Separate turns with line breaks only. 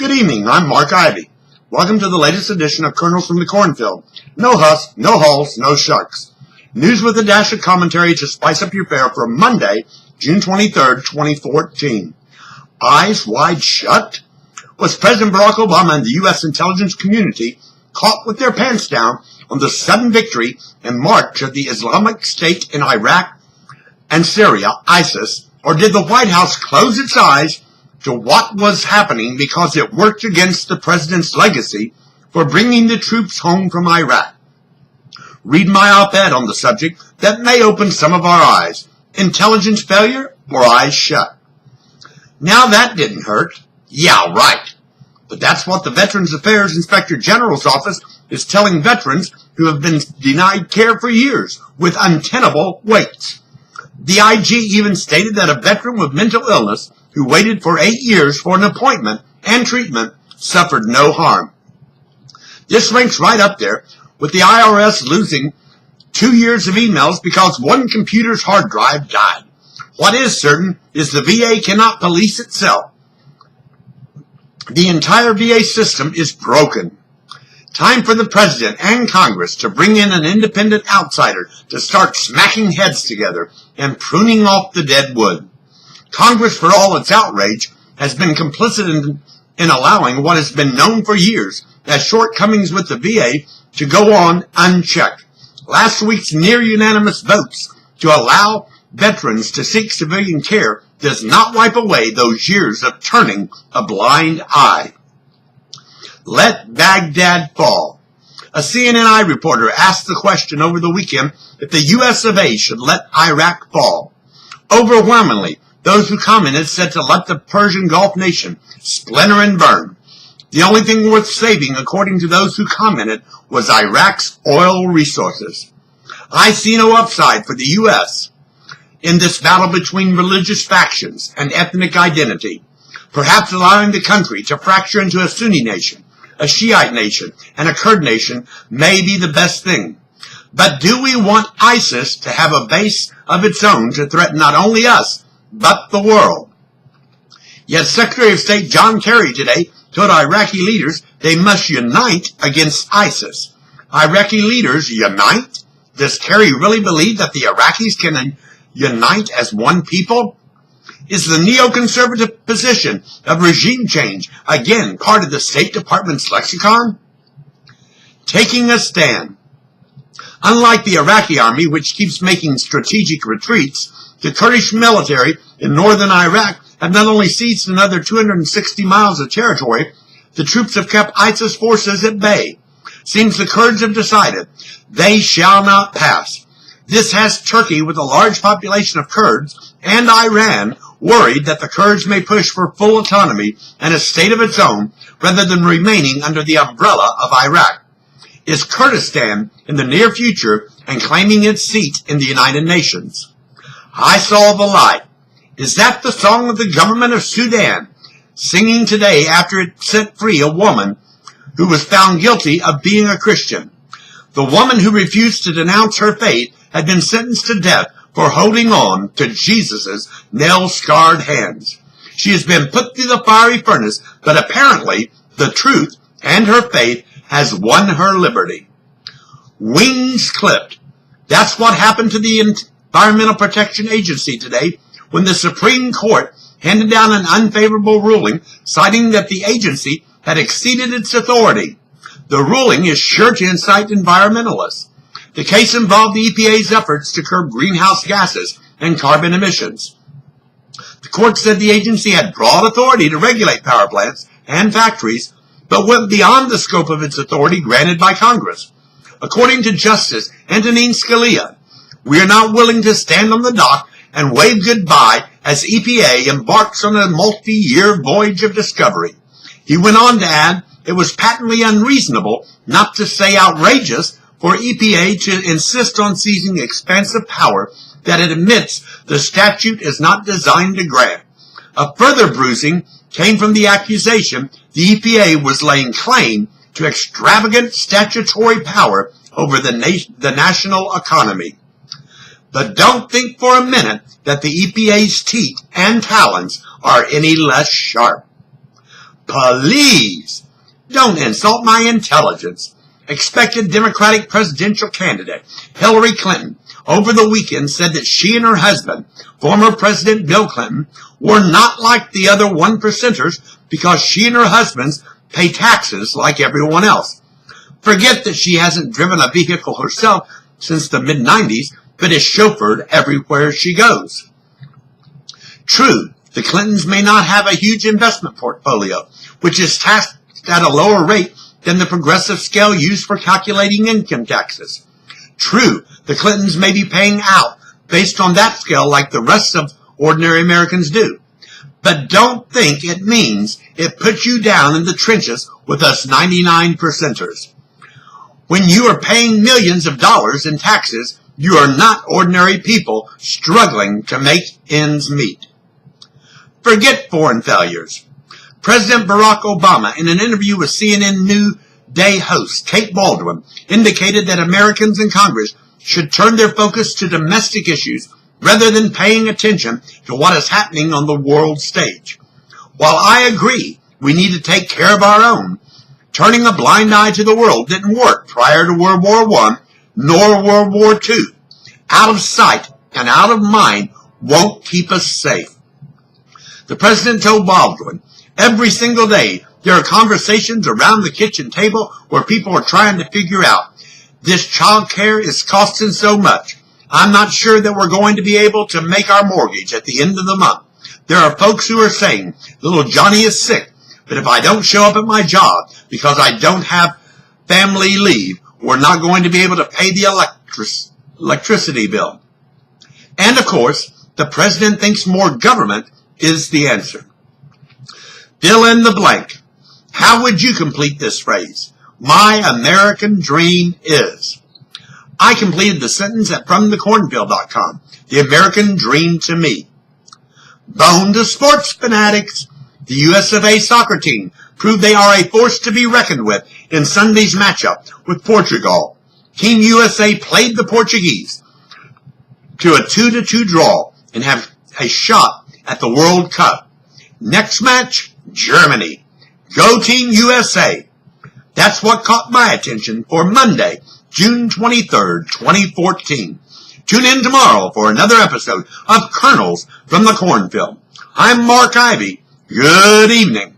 Good evening, I'm Mark Ivy. Welcome to the latest edition of Kernels from the Cornfield. No husk, no hulls, no shucks. News with a dash of commentary to spice up your fare for Monday, June 23rd, 2014. Eyes wide shut? Was President Barack Obama and the U.S. intelligence community caught with their pants down on the sudden victory and march of the Islamic State in Iraq and Syria, ISIS, or did the White House close its eyes to what was happening because it worked against the president's legacy for bringing the troops home from Iraq? Read my op-ed on the subject that may open some of our eyes. Intelligence failure or eyes shut? Now that didn't hurt. Yeah, right. But that's what the Veterans Affairs Inspector General's office is telling veterans who have been denied care for years with untenable waits. The IG even stated that a veteran with mental illness who waited for 8 years for an appointment and treatment suffered no harm. This ranks right up there with the IRS losing 2 years of emails because one computer's hard drive died. What is certain is the VA cannot police itself. The entire VA system is broken. Time for the President and Congress to bring in an independent outsider to start smacking heads together and pruning off the dead wood. Congress, for all its outrage, has been complicit in allowing what has been known for years as shortcomings with the VA to go on unchecked. Last week's near-unanimous votes to allow veterans to seek civilian care does not wipe away those years of turning a blind eye. Let Baghdad fall. A CNN reporter asked the question over the weekend if the U.S. of A. should let Iraq fall. Overwhelmingly, those who commented said to let the Persian Gulf nation splinter and burn. The only thing worth saving, according to those who commented, was Iraq's oil resources. I see no upside for the U.S. in this battle between religious factions and ethnic identity. Perhaps allowing the country to fracture into a Sunni nation, a Shiite nation, and a Kurd nation may be the best thing. But do we want ISIS to have a base of its own to threaten not only us, but the world? Yet Secretary of State John Kerry today told Iraqi leaders they must unite against ISIS. Iraqi leaders unite? Does Kerry really believe that the Iraqis can unite as one people? Is the neoconservative position of regime change again part of the State Department's lexicon? Taking a stand. Unlike the Iraqi army, which keeps making strategic retreats, the Kurdish military in northern Iraq have not only seized another 260 miles of territory, the troops have kept ISIS forces at bay. Seems the Kurds have decided they shall not pass. This has Turkey, with a large population of Kurds, and Iran worried that the Kurds may push for full autonomy and a state of its own rather than remaining under the umbrella of Iraq. Is Kurdistan in the near future and claiming its seat in the United Nations? I saw the light. Is that the song of the government of Sudan, singing today after it set free a woman who was found guilty of being a Christian? The woman who refused to denounce her faith had been sentenced to death for holding on to Jesus' nail-scarred hands. She has been put through the fiery furnace, but apparently the truth and her faith has won her liberty. Wings clipped. That's what happened to the Environmental Protection Agency today when the Supreme Court handed down an unfavorable ruling citing that the agency had exceeded its authority. The ruling is sure to incite environmentalists. The case involved the EPA's efforts to curb greenhouse gases and carbon emissions. The court said the agency had broad authority to regulate power plants and factories, but went beyond the scope of its authority granted by Congress. According to Justice Antonin Scalia, we are not willing to stand on the dock and wave goodbye as EPA embarks on a multi-year voyage of discovery. He went on to add it was patently unreasonable, not to say outrageous, for EPA to insist on seizing expansive power that it admits the statute is not designed to grant. A further bruising came from the accusation the EPA was laying claim to extravagant statutory power over the national economy. But don't think for a minute that the EPA's teeth and talons are any less sharp. Please don't insult my intelligence. Expected Democratic presidential candidate Hillary Clinton over the weekend said that she and her husband, former President Bill Clinton, were not like the other one-percenters because she and her husbands pay taxes like everyone else. Forget that she hasn't driven a vehicle herself since the mid-90s, but is chauffeured everywhere she goes. True, the Clintons may not have a huge investment portfolio, which is taxed at a lower rate than the progressive scale used for calculating income taxes. True, the Clintons may be paying out based on that scale like the rest of ordinary Americans do. But don't think it means it puts you down in the trenches with us 99%ers. When you are paying millions of dollars in taxes, you are not ordinary people struggling to make ends meet. Forget foreign failures. President Barack Obama, in an interview with CNN New Day host Kate Baldwin, indicated that Americans in Congress should turn their focus to domestic issues rather than paying attention to what is happening on the world stage. While I agree we need to take care of our own, turning a blind eye to the world didn't work prior to World War I nor World War II. Out of sight and out of mind won't keep us safe. The president told Baldwin, every single day there are conversations around the kitchen table where people are trying to figure out, this child care is costing so much. I'm not sure that we're going to be able to make our mortgage at the end of the month. There are folks who are saying, little Johnny is sick, but if I don't show up at my job because I don't have family leave, we're not going to be able to pay the electricity bill. And of course, the president thinks more government is the answer. Fill in the blank. How would you complete this phrase? My American dream is. I completed the sentence at FromTheCornfield.com. The American dream to me. Bone to sports fanatics. The US of A soccer team proved they are a force to be reckoned with in Sunday's matchup with Portugal. Team USA played the Portuguese to a 2-2 draw and have a shot at the World Cup. Next match, Germany. Go Team USA. That's what caught my attention for Monday, June 23rd, 2014. Tune in tomorrow for another episode of Kernels from the Cornfield. I'm Mark Ivy. Good evening.